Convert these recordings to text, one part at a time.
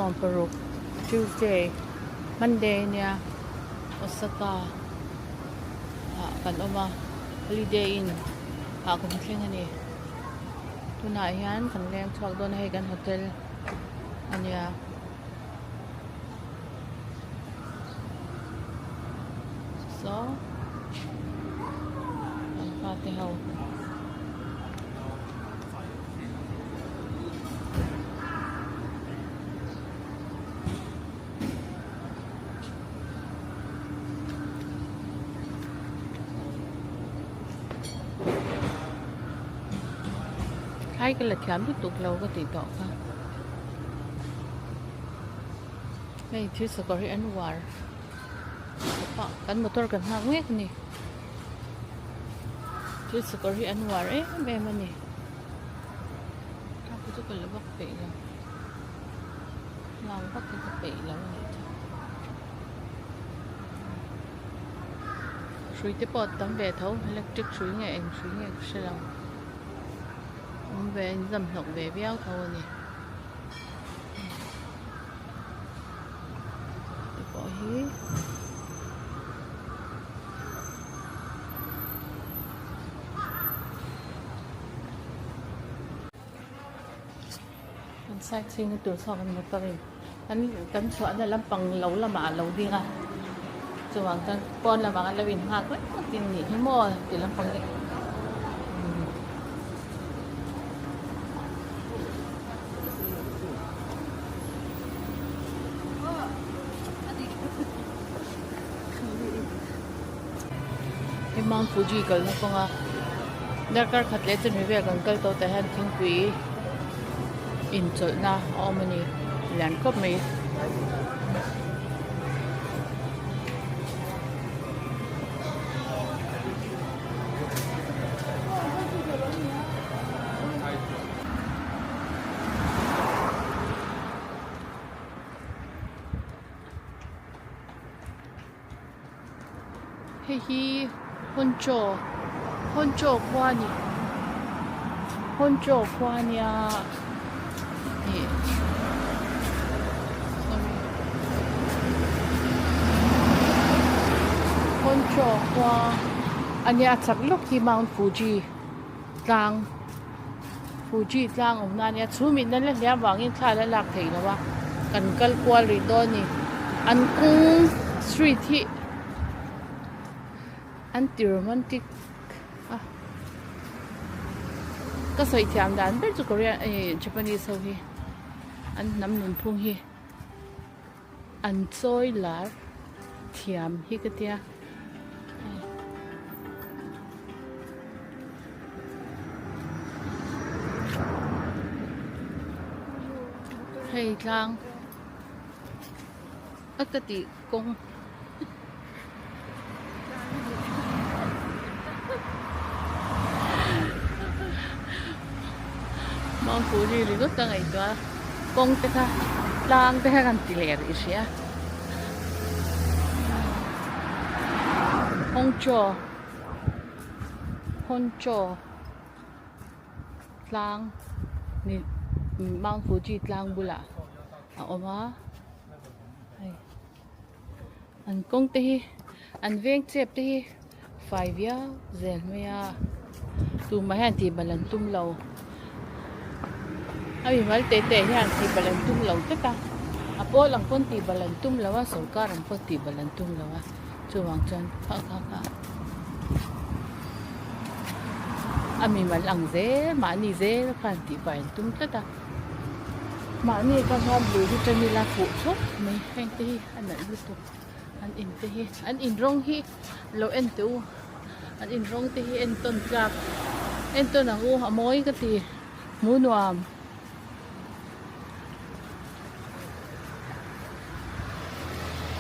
Som Paruk Tuesday Monday niya Osaka kan oma holiday in kung tling ani tuna yan kan lem thak don hay kan hotel ania so ang patihaw hay cái lịch khám tiếp tục lâu có tỷ tọ ha đây thứ sẽ có ăn war kan motor kan hang ngek ni thứ sẽ có ăn war be man ni aku tu kalau bak pe la lau bak ke pe la ni sui te pot tam ve thau electric sui nge en sui nge se la về dầm học về béo thôi nè bỏ hí anh sai xin cái tuổi sau anh một tay anh chọn là làm bằng lẩu là mà lẩu đi à rồi bằng con là bằng là bình hạt đấy tiền nghỉ hay mua để làm bằng đấy Mount Fuji kal na konga darkar khatle chen rive kan kal to ta han thing pui in chol na omani lan kop me hey hi Honcho kwani ya ni Honcho kwa ania chak lok hi Mount Fuji tlang om na nia chumi nan la lia wangin thla la lak thei lawa kan kal kwal ri do ni an kung street hi anti-romantic có sợi thiam đàn bên chỗ Korea Japanese sau hi anh nắm nụn phung hi anh xôi lá thiam hi cái tia hay lang ất cái tỷ công Mount Fuji li gut ang ito kung teka lang teka kan tileri siya Honcho lang ni Mount Fuji lang bula oma ay an kung tehi an veng chep tehi 5 ya zel maya tu mahan ti balan tum law Abi mal tete yan ti balantum law teka apo lang pon ti balantum lawa sarkar ang pon ti balantum lawa chuwang chan ka ami mal ang ze mani ze kan ti balantum teta mani ka ha blu hi chanila fu chok mai hang ti an lu tu an in rong hi lo en tu an in rong ti hi en ton klap en ton ang u amoy ka ti munuam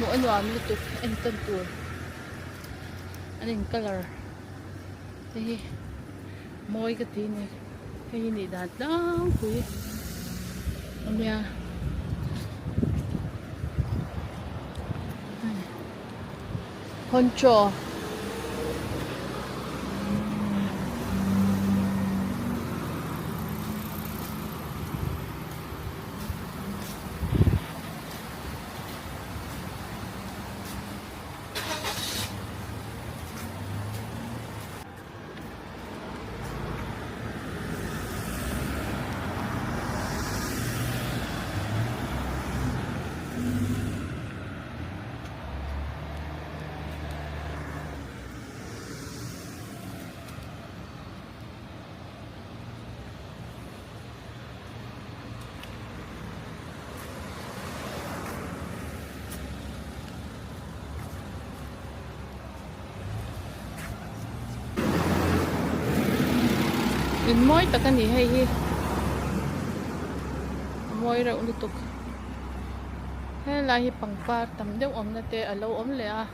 mo ano luto and tour aning color thì môi cái tí này cái này đạt đó quý ông nha Honcho in moi ta kan ni hei hi moi ra uli tuk he la hi pangpar tam deuh om na te alo om le a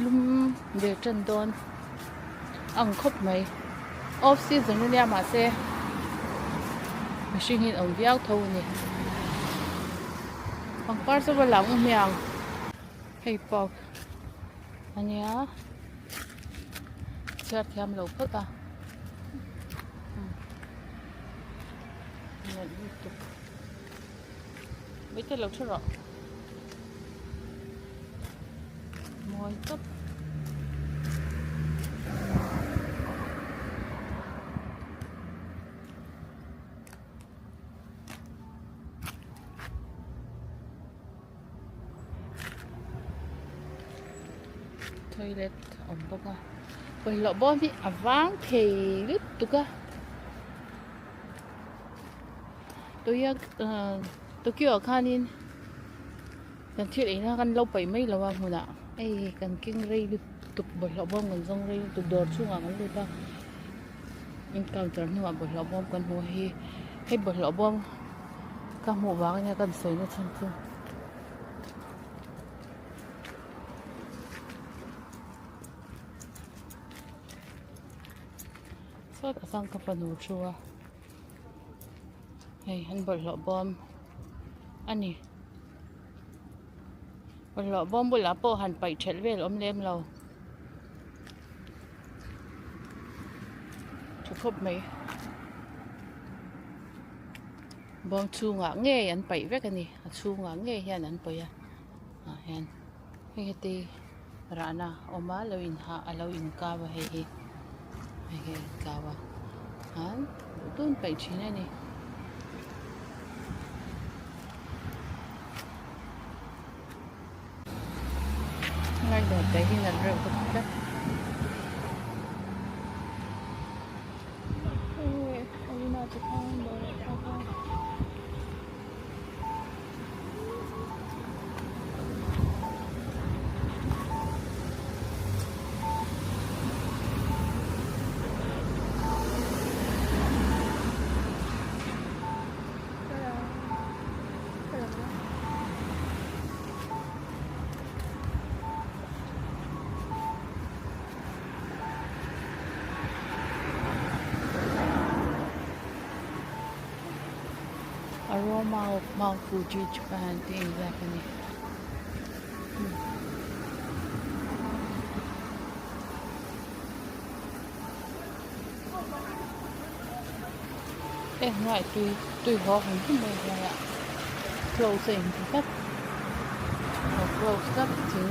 lum de chân don ang khop mai off season ni ma se machine hin ông viau thâu ni pangpar so ba lang miang hei pok ania chợt tham lâu phất à nhận đi tục mấy cái lâu chưa rõ môi cấp toilet om boka bởi lọ bom thì avang thì lít tuka tôi kêu khanin kan thiệt ấy na kan lâu bảy mấy lâu à hùn ạ ấy kan kinh rây lít tục bởi lọ bom kan rong rây tục đột xuống à kan lít ta nhưng cao trở nữa bởi lọ bom kan mua hay bởi lọ bom kan mua vàng nha kan sấy nó chân phương so asang kapanu chua hey han bol lo bom ani bol lo bom bula po han pai thel vel om lem lo thu khop mai bom chu nga nge an pai vek ani chu nga nge hian an pai a hen heti rana oma lo in ha alo in ka wa he cái kawa han tun pai china ni ngay đầu cái hình là rượu của đất aroma of Mount Fuji, Japan, things happening. Ngoài tùy họ không biết mấy là closing thì cắt close cắt chứ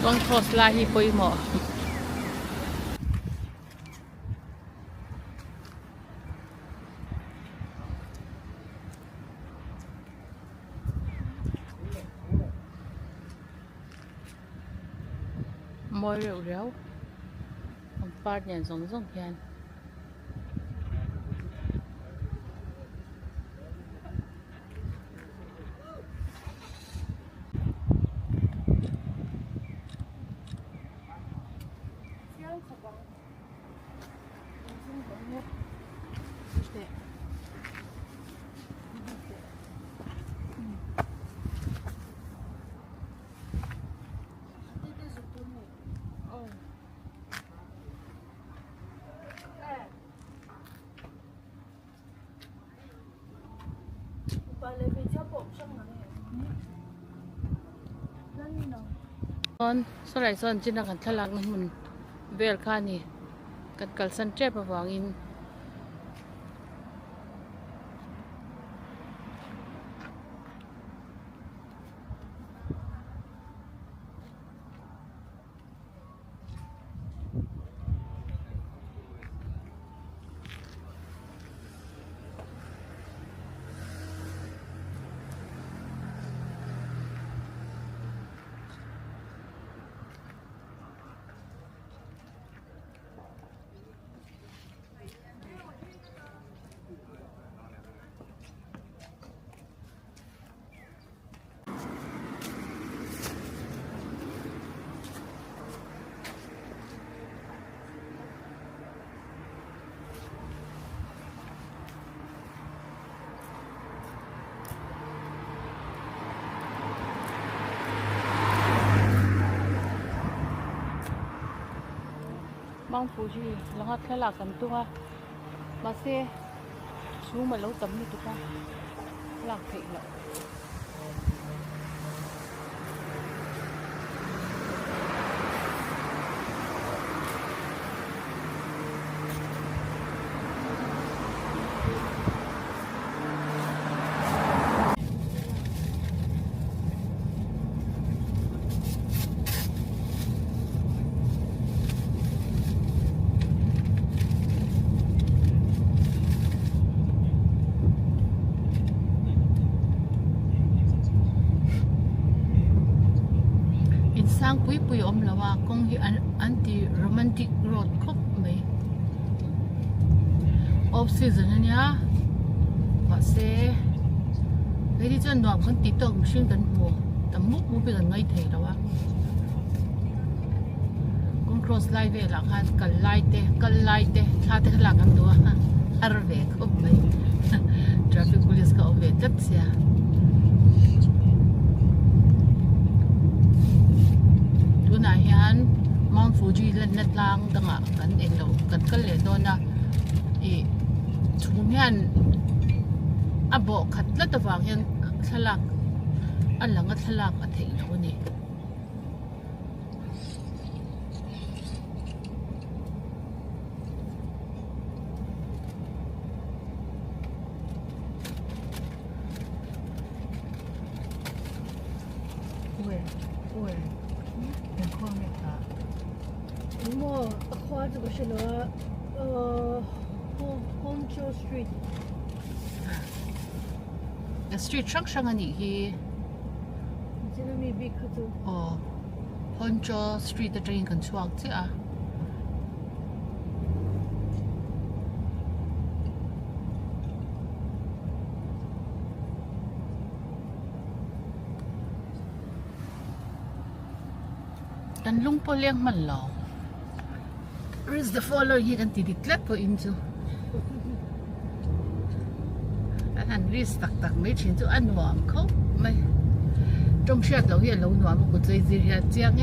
Con cross lai hi poi mo môi rượu ráo ông part nhà giống giống hiền con số này son trên là cần thắc lạc nên mình về khai nè cần cần sân chép vào avangin Mount Fuji langat thlalak kan tunga mase chu ma lo tam ni tuka lak thei lo sang pui pui om lawa kong hi anti romantic road khop mai off season ania wa se lady chan nuam kan ti tok machine kan mo tam muk mu be kan ngai thei lawa kong cross line ve la khan kal lai te tha te la kan do har ve khop mai traffic police ka ove tat sia na hian Mount Fuji lan nat lang danga kan elo kan kal le dona e chum hian abo khat la tawang hian thalak alanga thalak a thei lo ni oi 뭐花这个是了Honjo Street the street truck sang ani hi 这个没被看到 Honjo Street the train kan chuak chi a dan lung po liang man lo is the follow hi kan ti ditlat po inchu an ris tak tak mai chin chu an nuam kho mai trong shat lo hi lo nuam ko chei ji ya chiang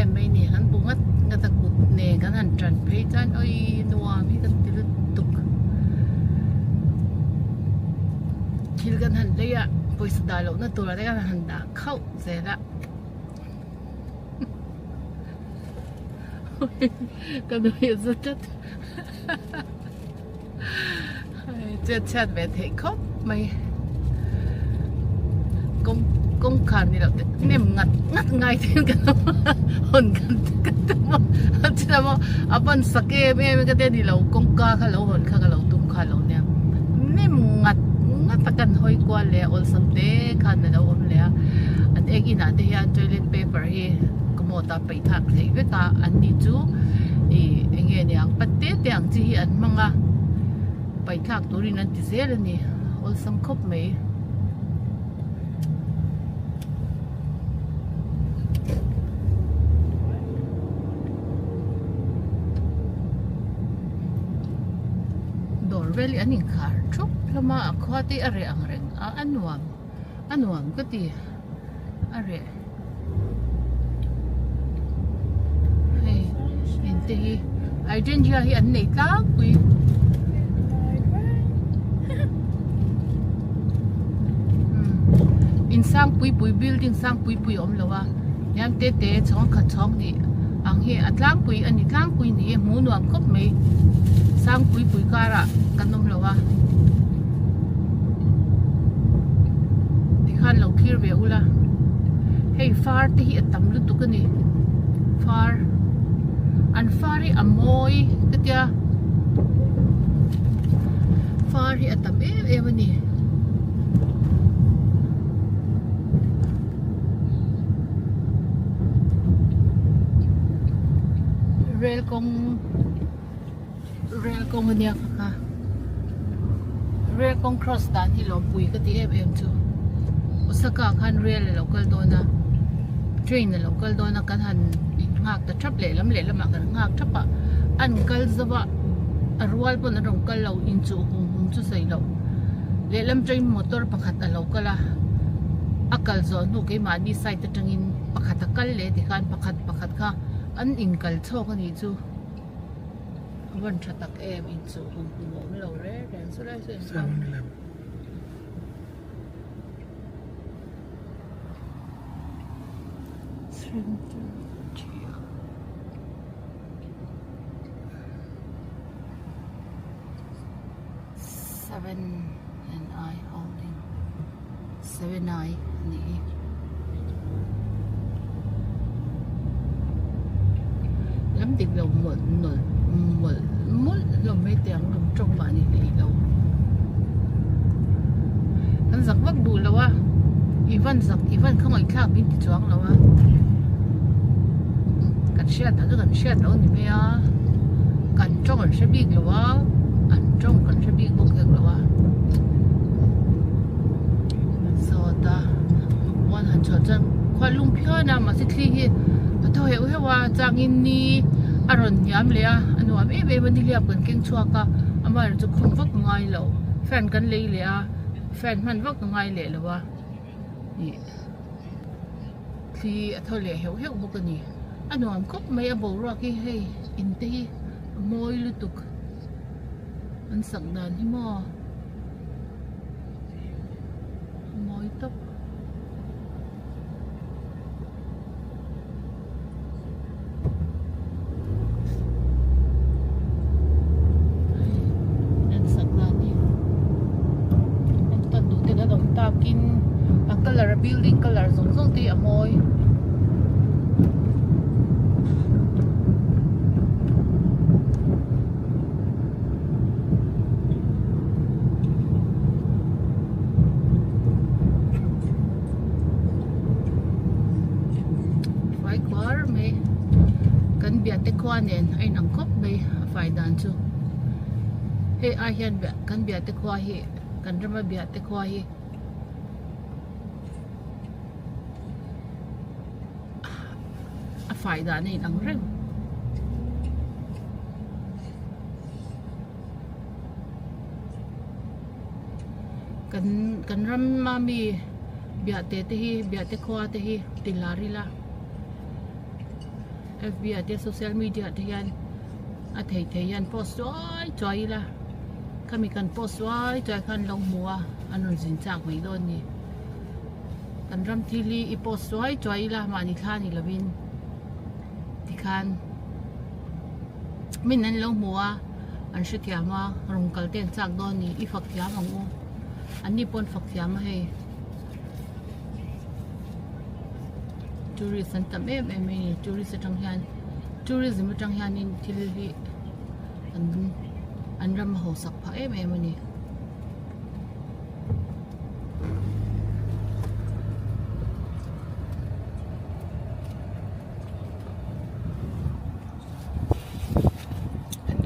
em mai ni han bungat nga ta kut ne kan han tran pe chan oi nuam hi kan ti tuk kil kan han le ya pois da lo na tur ra kan han da khau zela kan hi zatat chết chết về thế khóc mày công khan đi đâu niệm ngặt ngắt ngay thế cái hồn cái chứ mà upon sake em cái tên đi lâu công ca khá lâu hồn khá lâu tung khá lâu nè nên ngắt ngắt takan hoi qua lẹ all something khá là lâu hôm lẹ anh em in anh thì anh toilet paper hi có ta phải thắc thấy với cả anh đi chú anh nghe nè anh bắt tết thì anh chỉ anh mang à phải thắc tôi đi anh thì dễ rồi nè all some khóc mấy really aning car chok lama akhwati are ang reng anuam kati are hey ente hi idea hi an nei tlang pui in sang pui building sang pui om lawa yan te chong kha chong ni ang hi atlang pui ani tlang pui ni mu nuam khop mai sang pui kara kanom lawa dikhan lo khir ve ula hey far te hi atam lu tu kani far an fari amoy katya far hi atam ani rail kong niya ka rail kong cross dan hi lo pui ka ti em chu Osaka khan rail local do na train na local do na kan han ngak ta trap le lam kan ngak thapa an kal zawa arwal pon rong kal lo in chu hum chu sei lo le lam train motor pakhat a local a akal zo nu ke ma ni side ta tangin pakhat kal le ti khan pakhat kha an in kal chok ani chuวันชัตักเอมอินสูหุ่นหุ่นหมเราเร่แรงสุดเลยสิ7 and I holding 7 I นี่lắm tiền đầu một lòng mê tiếng đồng trong bạn này đâu anh giặc vắt đủ lâu á Ivan không ai khác bên thì choáng lâu á cần xe ta cứ cần xe đâu thì mày á cần trong cần xe big lâu á anh trong cần xe big bốc được lâu á sao ta quan hành cho chân khoa lung phiêu nào mà sẽ khi thôi hiểuว่าจางอินนี่อร่อยยามเลยอ่ะอันว่าวันนี้เรียบกันเก่งชัวร์ก็อามาจะคนวักง่ายแล้วแฟนกันเลยอ่ะแฟนมันวักง่ายเลยหรือวะนี่ที่เท่าเลยhiểuบุกันนี่อันว่าก็ไม่เอาบอกว่ากี่ให้อินที่มวยลุตุกอันสังนานที่มอยตบbuilding color zong ti amoy phải quá mê cần biệt te khoa nen ai nang khop mê phải dan chu he ai hian be kan biệt te khoa hi kan rama biệt te khoa hi phải đã này đằng rừng cần ram mami bia te khoa te hi tilari la fbi te social media te yan a thei yan post choi la kami kan post choi kan long mua anon jin chak mai don ni kan ram thili i post choi la mani thani labin khan mình ăn lâu mùa anh sẽ tiêm mà rong cẩn thận chắc đó ni ít phật tiêm mà ngu anh đi pon phật tiêm mà hay tourist an tam em em ni tourist atang hian tourism atang hian in thil hi an ram ho sak pha em em ni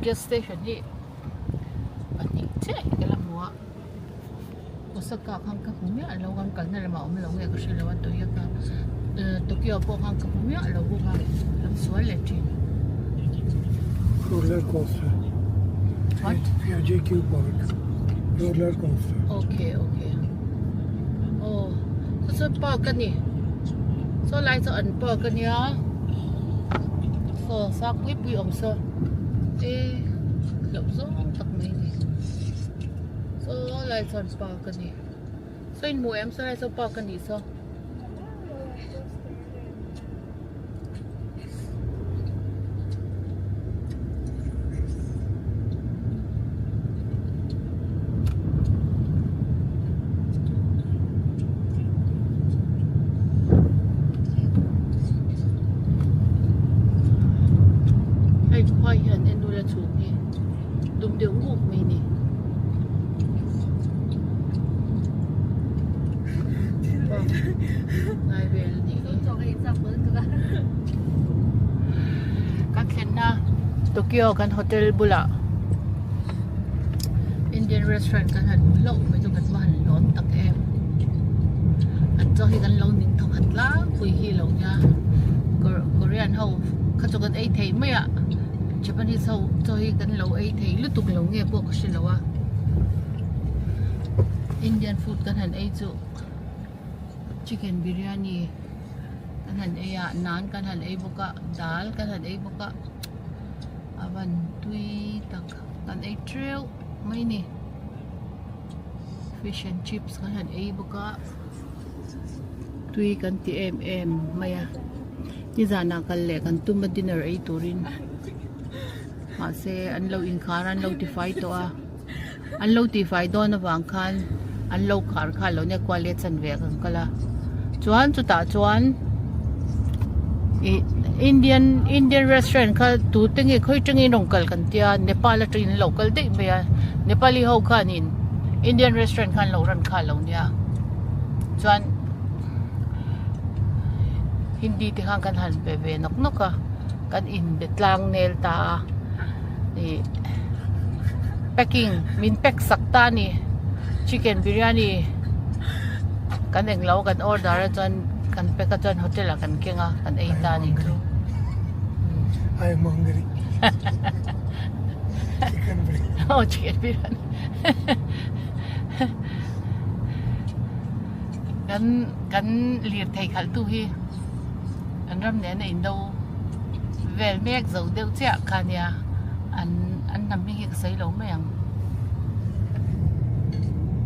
gas station hi ani che kala muwa osaka khang ka humya lo gang kal na lama om lo nge ka shila wan to ya ka Tokyo po khang ka humya lo bu ka lam swal le tin roller coaster. what JQ Park. Roller coaster. okay oh so park kan ni so lai so an park kan ya so sak wi om so lộc gió thật mấy này số lại son spa cái gì số in mua em số lại spa cái gì số hay khoai hiện em đôi là chủ gì đúng điều ngủ mình nè ngay về là gì các khen na Tokyo kan hotel bula Indian restaurant kan hạt lộ mấy chỗ kan mahal lón tắc em at cho hi kan lâu ning thong hạt lá quỳ hi lâu nha Korean hậu các chỗ kan ấy thấy mấy ạ Japanese hậu cho hi kan lâu ấy thấy lúc tục lâu nghe bộ cái lâu à Indian food kan hạt ấy chỗ chicken biryani kan hạt ấy à naan kan hạt ấy boka dal kan hạt ấy boka avan tui tak kan ấy trail mấy nè fish and chips kan hạt ấy boka tui kan ti em maya ni zana kan le kan tum dinner ấy turin ma se an lo in khar an lo ti fai to a an lo ti fai do na wang khan an lo khar kha lo ne kwale chan ve kan kala chuan chu ta chuan Indian restaurant kha tu tengi khoi tengi nongkal kan tia Nepal train local de be Nepali ho khan in Indian restaurant khan lo ran kha lo nia chuan Hindi ti khang kan han be ve nok nok ka kan in betlang nel ta ni packing min pack sakta ni chicken biryani kan eng lo kan order chuan kan pack ka chuan hotel a kan kenga kan ei ta ni I am hungry. Chicken biryani. oh chicken biryani kan lir thei khal tu hi an ram ne na in do vel mek zo deu cha khania an nam mi hi sai lo mayang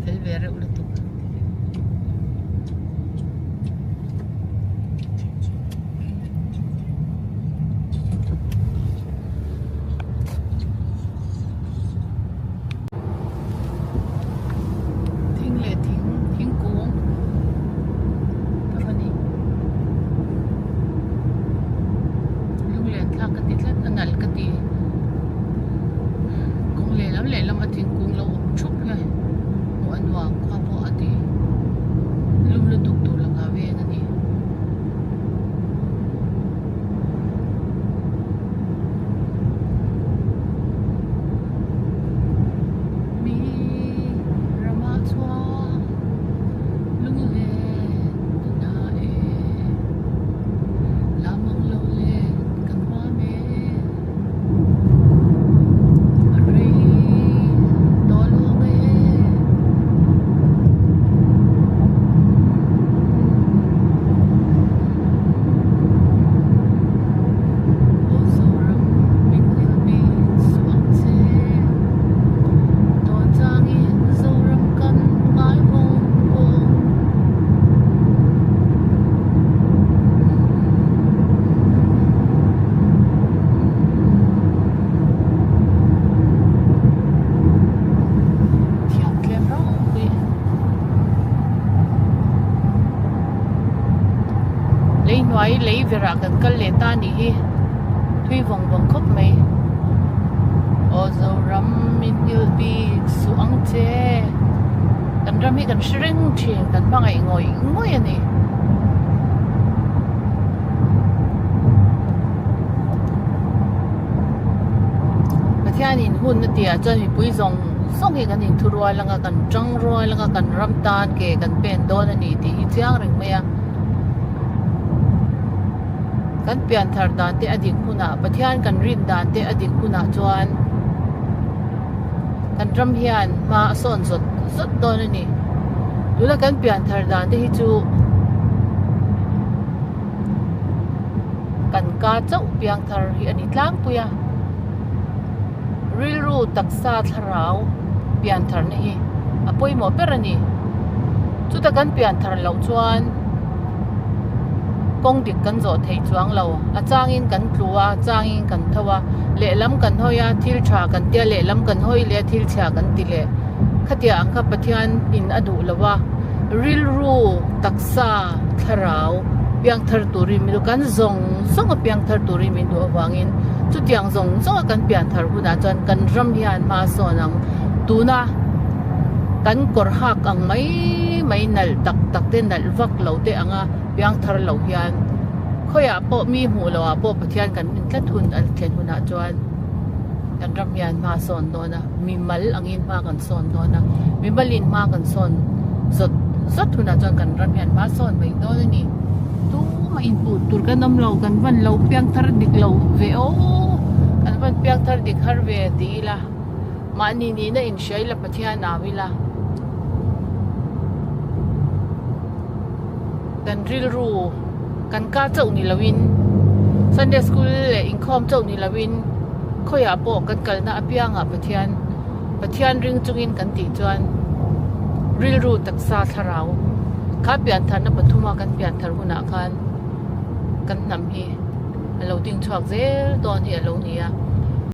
vel vere ul tu thing cuống apa ni lung le thla ka ti thlat anal ka ti kung le lam a thing cuống lo chup ya mo anwa kha po ati ra kan kal le ta ni hi thui vong vong khop mai o zo ram min il bi su ang che kan ram hi kan shreng thing kan bangai ngoi ngoi ani pathian in hun na tia chan mi pui zong song hi kan in thu roi langa kan chang roi langa kan ram tan ke kan pen don ani ti hi chiang reng mai a kan pian thar dan te adik huna pathian kan rin dan te adik huna chuan kan ram hian ma son zot zot don ani tula kan pian thar dan te hi chu kan ka chau piang thar hi ani tlang puya ril ru taksa tharau pian thar na hi apoi mo perani chu ta kan pian thar lo chuan kong dik kan zo thei chuang lo a changin kan tlua changin kan thawa le lam kan hoya thil tha kan tia le lam kan hoi le thil chha kan ti le khatia angkha pathian in adu lawa ril ru taksa tharau piang thar turi mi kan zong song piang thar turi mi do awangin chu tiang zong zong kan pian thar huna chan kan ram hian ma sonang tuna kan kor hak ang mai nal tak tak te nal vak lo te anga piang thar lo hian khoya po mi hu lo a po pathian kan min tlat hun al thlen huna chuan kan ram hian ma son dona mi mal angin ma kan son dona mi balin ma kan son zot zot huna chuan kan ram hian ma son mai don ni tu ma in pu tur kan nam lo kan van lo piang thar dik lo ve o kan van piang thar dik har ve ti la ma ni na in shai la pathian na wila kan ril ru kan ka chau ni lawin Sunday school le inkhom chau ni lawin khoya po kan kalna apianga pathian ring chungin kan ti chuan ril ru taksa tharau kha pian thar na pathuma kan pian thar huna khan kan nam hi alo ting chuak zel don hi alo